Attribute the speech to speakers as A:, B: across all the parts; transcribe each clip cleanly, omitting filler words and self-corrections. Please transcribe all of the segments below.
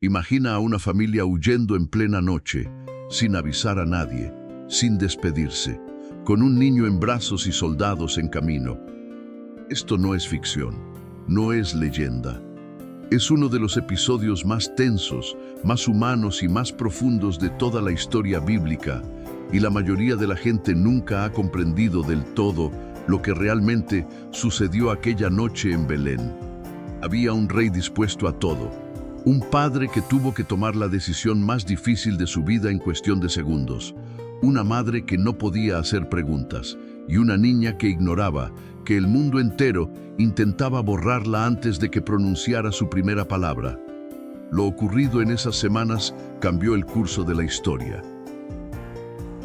A: Imagina a una familia huyendo en plena noche, sin avisar a nadie, sin despedirse, con un niño en brazos y soldados en camino. Esto no es ficción, no es leyenda. Es uno de los episodios más tensos, más humanos y más profundos de toda la historia bíblica, y la mayoría de la gente nunca ha comprendido del todo lo que realmente sucedió aquella noche en Belén. Había un rey dispuesto a todo, un padre que tuvo que tomar la decisión más difícil de su vida en cuestión de segundos, una madre que no podía hacer preguntas y una niña que ignoraba que el mundo entero intentaba borrarla antes de que pronunciara su primera palabra. Lo ocurrido en esas semanas cambió el curso de la historia.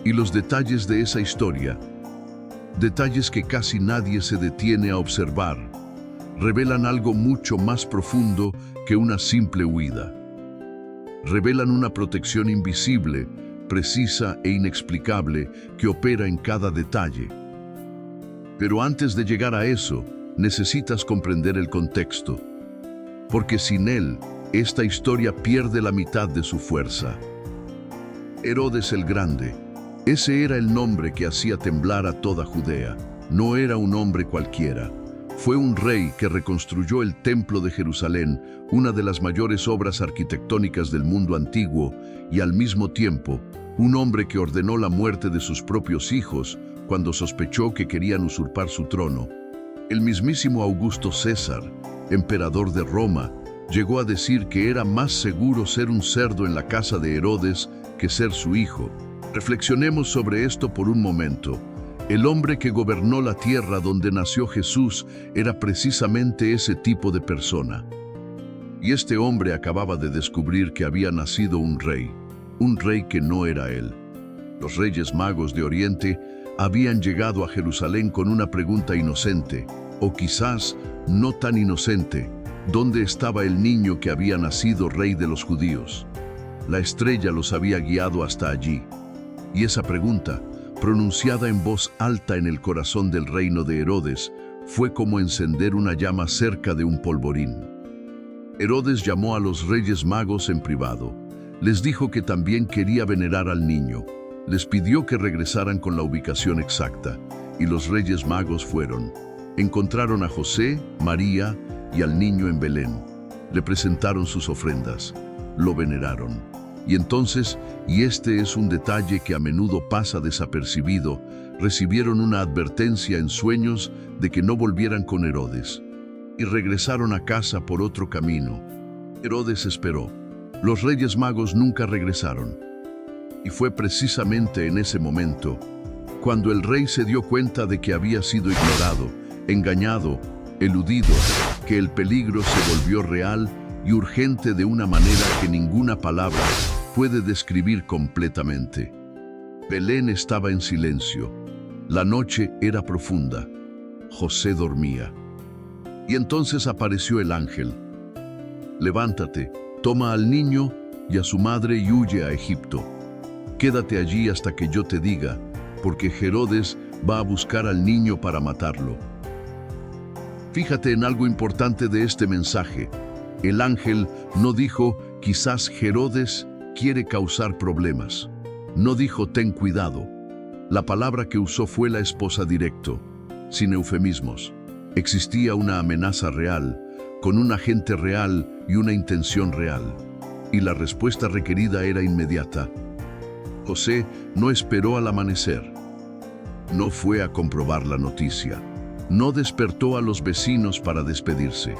A: Y los detalles de esa historia, detalles que casi nadie se detiene a observar, revelan algo mucho más profundo que una simple huida. Revelan una protección invisible, precisa e inexplicable que opera en cada detalle. Pero antes de llegar a eso, necesitas comprender el contexto, porque sin él, esta historia pierde la mitad de su fuerza. Herodes el Grande, ese era el nombre que hacía temblar a toda Judea. No era un hombre cualquiera. Fue un rey que reconstruyó el Templo de Jerusalén, una de las mayores obras arquitectónicas del mundo antiguo, y al mismo tiempo, un hombre que ordenó la muerte de sus propios hijos cuando sospechó que querían usurpar su trono. El mismísimo Augusto César, emperador de Roma, llegó a decir que era más seguro ser un cerdo en la casa de Herodes que ser su hijo. Reflexionemos sobre esto por un momento. El hombre que gobernó la tierra donde nació Jesús era precisamente ese tipo de persona. Y este hombre acababa de descubrir que había nacido un rey que no era él. Los Reyes Magos de Oriente habían llegado a Jerusalén con una pregunta inocente, o quizás no tan inocente: ¿dónde estaba el niño que había nacido rey de los judíos? La estrella los había guiado hasta allí. Y esa pregunta, pronunciada en voz alta en el corazón del reino de Herodes, fue como encender una llama cerca de un polvorín. Herodes llamó a los Reyes Magos en privado. Les dijo que también quería venerar al niño. Les pidió que regresaran con la ubicación exacta, y los Reyes Magos fueron. Encontraron a José, María y al niño en Belén. Le presentaron sus ofrendas. Lo veneraron. Y entonces, y este es un detalle que a menudo pasa desapercibido, recibieron una advertencia en sueños de que no volvieran con Herodes. Y regresaron a casa por otro camino. Herodes esperó. Los Reyes Magos nunca regresaron. Y fue precisamente en ese momento, cuando el rey se dio cuenta de que había sido ignorado, engañado, eludido, que el peligro se volvió real y urgente de una manera que ninguna palabra puede describir completamente. Belén estaba en silencio. La noche era profunda. José dormía. Y entonces apareció el ángel. Levántate, toma al niño y a su madre y huye a Egipto. Quédate allí hasta que yo te diga, porque Herodes va a buscar al niño para matarlo. Fíjate en algo importante de este mensaje. El ángel no dijo, quizás Herodes quiere causar problemas. No dijo, ten cuidado. La palabra que usó fue la esposa directo, sin eufemismos. Existía una amenaza real, con un agente real y una intención real. Y la respuesta requerida era inmediata. José no esperó al amanecer. No fue a comprobar la noticia. No despertó a los vecinos para despedirse.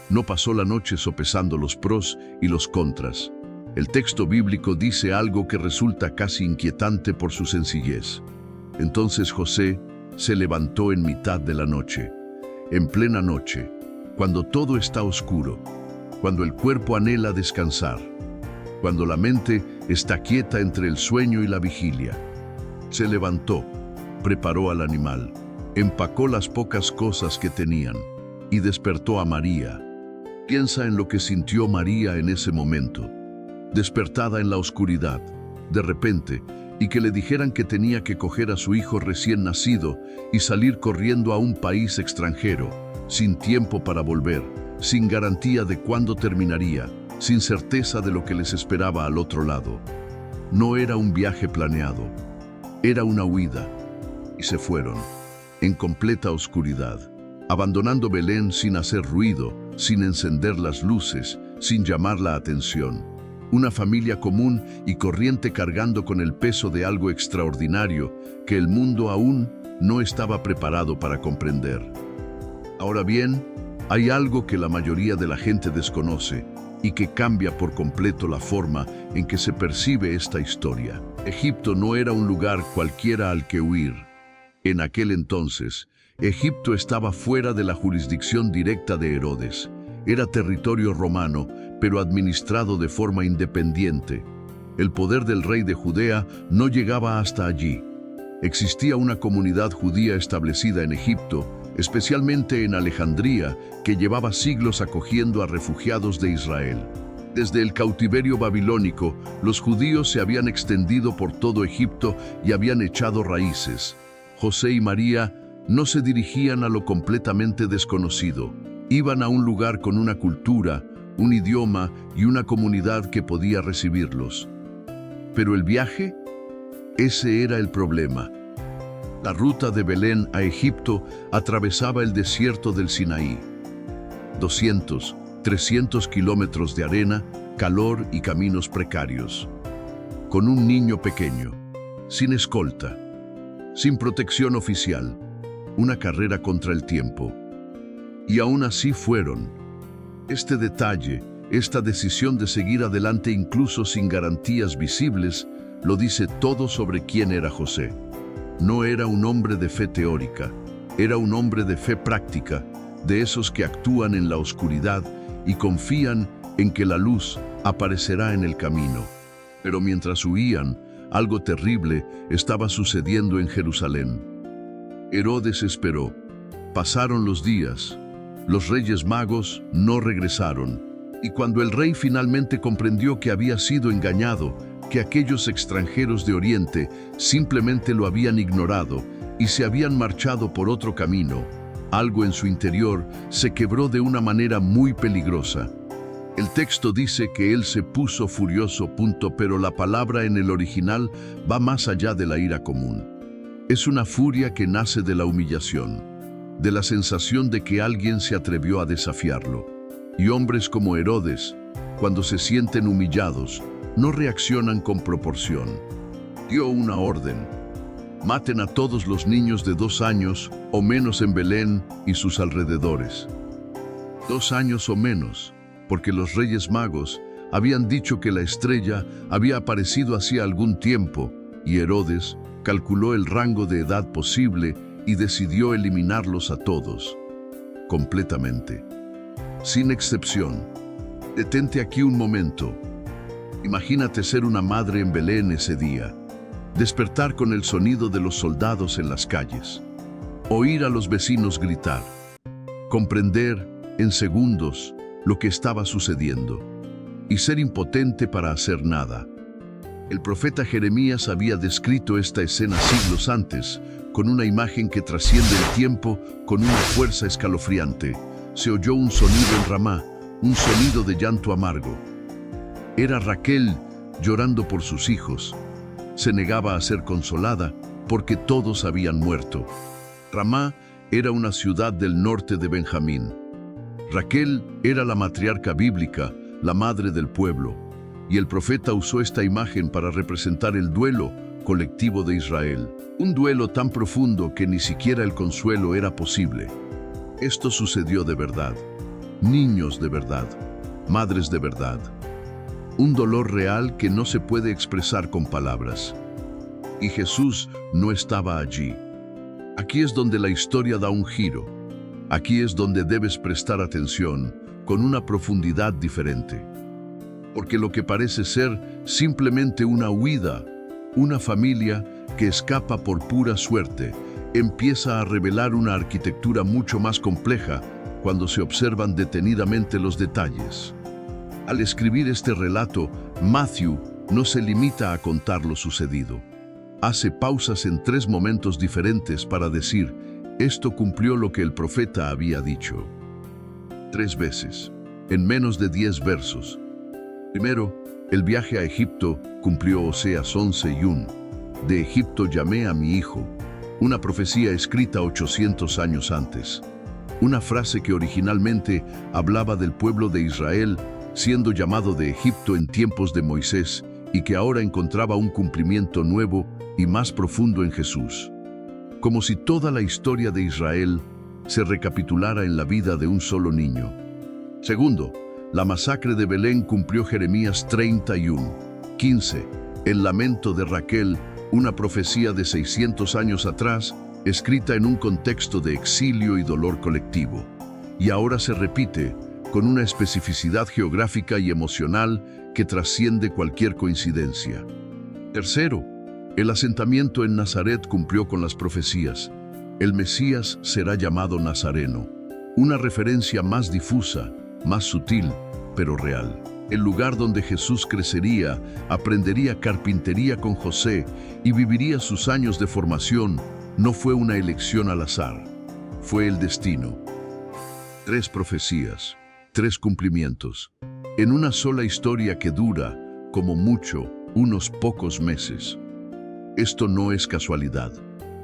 A: No pasó la noche sopesando los pros y los contras. El texto bíblico dice algo que resulta casi inquietante por su sencillez. Entonces José se levantó en mitad de la noche, en plena noche, cuando todo está oscuro, cuando el cuerpo anhela descansar, cuando la mente está quieta entre el sueño y la vigilia. Se levantó, preparó al animal, empacó las pocas cosas que tenían y despertó a María. Piensa en lo que sintió María en ese momento, despertada en la oscuridad, de repente, y que le dijeran que tenía que coger a su hijo recién nacido y salir corriendo a un país extranjero, sin tiempo para volver, sin garantía de cuándo terminaría, sin certeza de lo que les esperaba al otro lado. No era un viaje planeado, era una huida, y se fueron, en completa oscuridad, abandonando Belén sin hacer ruido, sin encender las luces, sin llamar la atención. Una familia común y corriente cargando con el peso de algo extraordinario que el mundo aún no estaba preparado para comprender. Ahora bien, hay algo que la mayoría de la gente desconoce y que cambia por completo la forma en que se percibe esta historia. Egipto no era un lugar cualquiera al que huir. En aquel entonces, Egipto estaba fuera de la jurisdicción directa de Herodes. Era territorio romano, pero administrado de forma independiente. El poder del rey de Judea no llegaba hasta allí. Existía una comunidad judía establecida en Egipto, especialmente en Alejandría, que llevaba siglos acogiendo a refugiados de Israel. Desde el cautiverio babilónico, los judíos se habían extendido por todo Egipto y habían echado raíces. José y María no se dirigían a lo completamente desconocido. Iban a un lugar con una cultura, un idioma y una comunidad que podía recibirlos. Pero el viaje, ese era el problema. La ruta de Belén a Egipto atravesaba el desierto del Sinaí. 200, 300 kilómetros de arena, calor y caminos precarios. Con un niño pequeño, sin escolta, sin protección oficial, una carrera contra el tiempo. Y aún así fueron. Este detalle, esta decisión de seguir adelante incluso sin garantías visibles, lo dice todo sobre quién era José. No era un hombre de fe teórica, era un hombre de fe práctica, de esos que actúan en la oscuridad y confían en que la luz aparecerá en el camino. Pero mientras huían, algo terrible estaba sucediendo en Jerusalén. Herodes esperó. Pasaron los días. Los Reyes Magos no regresaron. Y cuando el rey finalmente comprendió que había sido engañado, que aquellos extranjeros de Oriente simplemente lo habían ignorado y se habían marchado por otro camino, algo en su interior se quebró de una manera muy peligrosa. El texto dice que él se puso furioso, pero la palabra en el original va más allá de la ira común. Es una furia que nace de la humillación, de la sensación de que alguien se atrevió a desafiarlo. Y hombres como Herodes, cuando se sienten humillados, no reaccionan con proporción. Dio una orden: maten a todos los niños de 2 años o menos en Belén y sus alrededores. 2 años o menos, porque los Reyes Magos habían dicho que la estrella había aparecido hacía algún tiempo, y Herodes calculó el rango de edad posible y decidió eliminarlos a todos, completamente, sin excepción. Detente aquí un momento. Imagínate ser una madre en Belén ese día, despertar con el sonido de los soldados en las calles, oír a los vecinos gritar, comprender en segundos lo que estaba sucediendo y ser impotente para hacer nada. El profeta Jeremías había descrito esta escena siglos antes, con una imagen que trasciende el tiempo con una fuerza escalofriante. Se oyó un sonido en Ramá, un sonido de llanto amargo. Era Raquel llorando por sus hijos. Se negaba a ser consolada porque todos habían muerto. Ramá era una ciudad del norte de Benjamín. Raquel era la matriarca bíblica, la madre del pueblo, y el profeta usó esta imagen para representar el duelo colectivo de Israel. Un duelo tan profundo que ni siquiera el consuelo era posible. Esto sucedió de verdad. Niños de verdad, madres de verdad. Un dolor real que no se puede expresar con palabras. Y Jesús no estaba allí. Aquí es donde la historia da un giro. Aquí es donde debes prestar atención con una profundidad diferente. Porque lo que parece ser simplemente una huida, una familia que escapa por pura suerte, empieza a revelar una arquitectura mucho más compleja cuando se observan detenidamente los detalles. Al escribir este relato, Matthew no se limita a contar lo sucedido. Hace pausas en 3 momentos diferentes para decir: esto cumplió lo que el profeta había dicho. 3 veces, en menos de 10 versos. Primero, el viaje a Egipto cumplió Oseas 11:1. De Egipto llamé a mi hijo, una profecía escrita 800 años antes. Una frase que originalmente hablaba del pueblo de Israel siendo llamado de Egipto en tiempos de Moisés y que ahora encontraba un cumplimiento nuevo y más profundo en Jesús. Como si toda la historia de Israel se recapitulara en la vida de un solo niño. Segundo, la masacre de Belén cumplió Jeremías 31:15. El lamento de Raquel, una profecía de 600 años atrás, escrita en un contexto de exilio y dolor colectivo. Y ahora se repite con una especificidad geográfica y emocional que trasciende cualquier coincidencia. Tercero, el asentamiento en Nazaret cumplió con las profecías. El Mesías será llamado Nazareno, una referencia más difusa, más sutil, pero real. El lugar donde Jesús crecería, aprendería carpintería con José y viviría sus años de formación, no fue una elección al azar, fue el destino. 3 profecías, 3 cumplimientos, en una sola historia que dura, como mucho, unos pocos meses. Esto no es casualidad.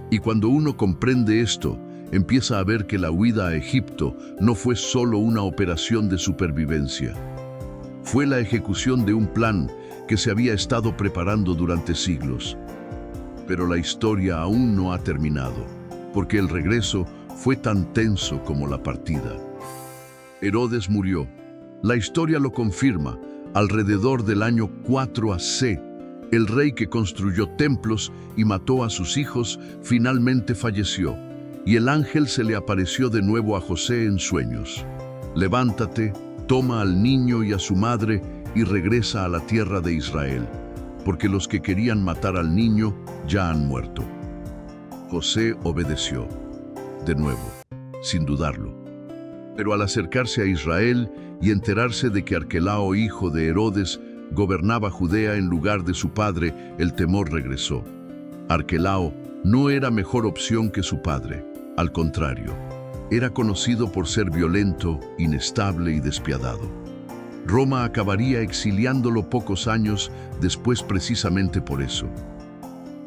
A: Y cuando uno comprende esto, empieza a ver que la huida a Egipto no fue solo una operación de supervivencia. Fue la ejecución de un plan que se había estado preparando durante siglos. Pero la historia aún no ha terminado, porque el regreso fue tan tenso como la partida. Herodes murió. La historia lo confirma. Alrededor del año 4 AC, el rey que construyó templos y mató a sus hijos finalmente falleció, y el ángel se le apareció de nuevo a José en sueños. Levántate, toma al niño y a su madre y regresa a la tierra de Israel, porque los que querían matar al niño ya han muerto. José obedeció, de nuevo, sin dudarlo. Pero al acercarse a Israel y enterarse de que Arquelao, hijo de Herodes, gobernaba Judea en lugar de su padre, el temor regresó. Arquelao no era mejor opción que su padre, al contrario, era conocido por ser violento, inestable y despiadado. Roma acabaría exiliándolo pocos años después precisamente por eso.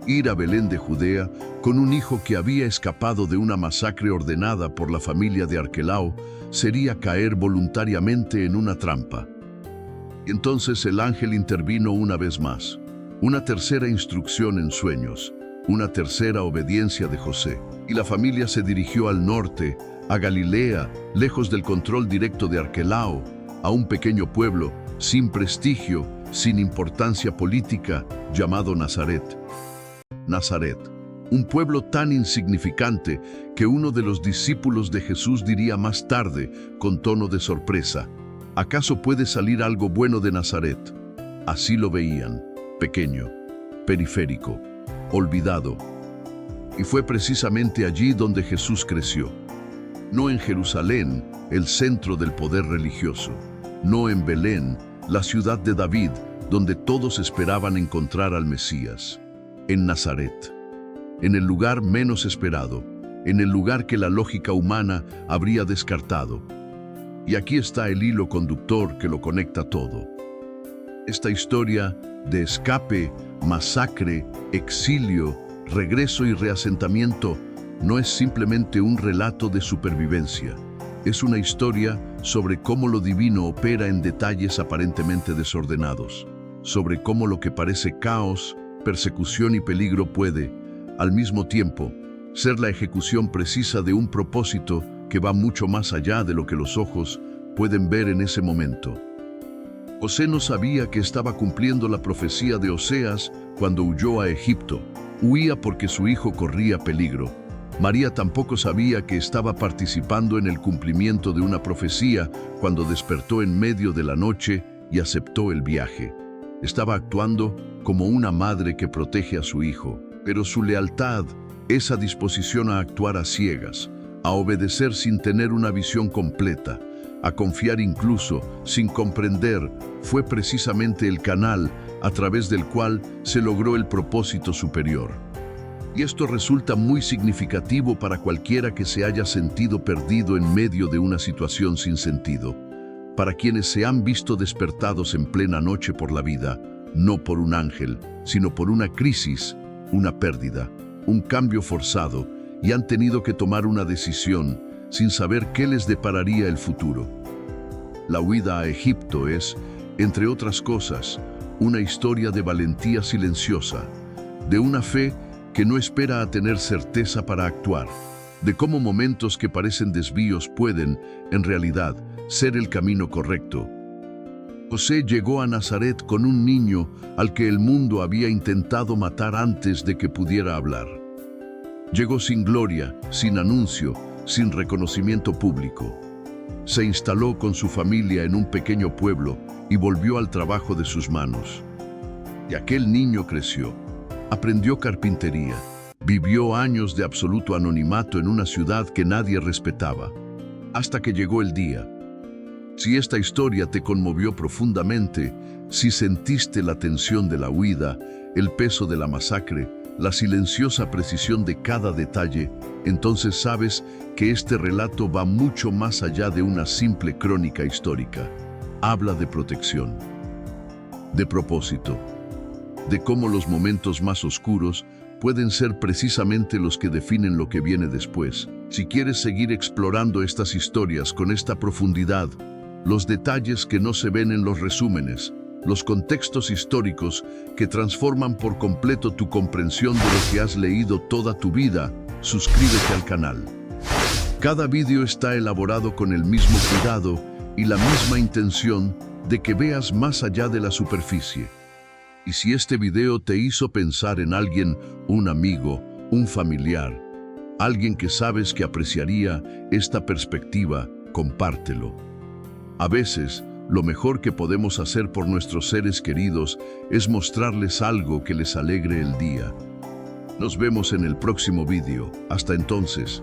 A: Ir a Belén de Judea con un hijo que había escapado de una masacre ordenada por la familia de Arquelao sería caer voluntariamente en una trampa. Y entonces el ángel intervino una vez más, una tercera instrucción en sueños, una tercera obediencia de José, y la familia se dirigió al norte, a Galilea, lejos del control directo de Arquelao, a un pequeño pueblo, sin prestigio, sin importancia política, llamado Nazaret. Nazaret, un pueblo tan insignificante que uno de los discípulos de Jesús diría más tarde, con tono de sorpresa: ¿acaso puede salir algo bueno de Nazaret? Así lo veían, pequeño, periférico, olvidado. Y fue precisamente allí donde Jesús creció. No en Jerusalén, el centro del poder religioso. No en Belén, la ciudad de David, donde todos esperaban encontrar al Mesías. En Nazaret, en el lugar menos esperado, en el lugar que la lógica humana habría descartado. Y aquí está el hilo conductor que lo conecta todo. Esta historia de escape, masacre, exilio, regreso y reasentamiento no es simplemente un relato de supervivencia. Es una historia sobre cómo lo divino opera en detalles aparentemente desordenados, sobre cómo lo que parece caos, persecución y peligro puede, al mismo tiempo, ser la ejecución precisa de un propósito que va mucho más allá de lo que los ojos pueden ver en ese momento. José no sabía que estaba cumpliendo la profecía de Oseas cuando huyó a Egipto. Huía porque su hijo corría peligro. María tampoco sabía que estaba participando en el cumplimiento de una profecía cuando despertó en medio de la noche y aceptó el viaje. Estaba actuando como una madre que protege a su hijo, pero su lealtad, esa disposición a actuar a ciegas, a obedecer sin tener una visión completa, a confiar incluso sin comprender, fue precisamente el canal a través del cual se logró el propósito superior. Y esto resulta muy significativo para cualquiera que se haya sentido perdido en medio de una situación sin sentido. para quienes se han visto despertados en plena noche por la vida, no por un ángel, sino por una crisis, una pérdida, un cambio forzado, y han tenido que tomar una decisión sin saber qué les depararía el futuro. La huida a Egipto es, entre otras cosas, una historia de valentía silenciosa, de una fe que no espera a tener certeza para actuar, de cómo momentos que parecen desvíos pueden, en realidad, ser el camino correcto. José llegó a Nazaret con un niño al que el mundo había intentado matar antes de que pudiera hablar. Llegó sin gloria, sin anuncio, sin reconocimiento público. Se instaló con su familia en un pequeño pueblo y volvió al trabajo de sus manos. Y aquel niño creció, aprendió carpintería, vivió años de absoluto anonimato en una ciudad que nadie respetaba, hasta que llegó el día. Si esta historia te conmovió profundamente, si sentiste la tensión de la huida, el peso de la masacre, la silenciosa precisión de cada detalle, entonces sabes que este relato va mucho más allá de una simple crónica histórica. Habla de protección, de propósito, de cómo los momentos más oscuros pueden ser precisamente los que definen lo que viene después. Si quieres seguir explorando estas historias con esta profundidad, los detalles que no se ven en los resúmenes, los contextos históricos que transforman por completo tu comprensión de lo que has leído toda tu vida, suscríbete al canal. Cada vídeo está elaborado con el mismo cuidado y la misma intención de que veas más allá de la superficie. Y si este video te hizo pensar en alguien, un amigo, un familiar, alguien que sabes que apreciaría esta perspectiva, compártelo. A veces, lo mejor que podemos hacer por nuestros seres queridos es mostrarles algo que les alegre el día. Nos vemos en el próximo vídeo. Hasta entonces.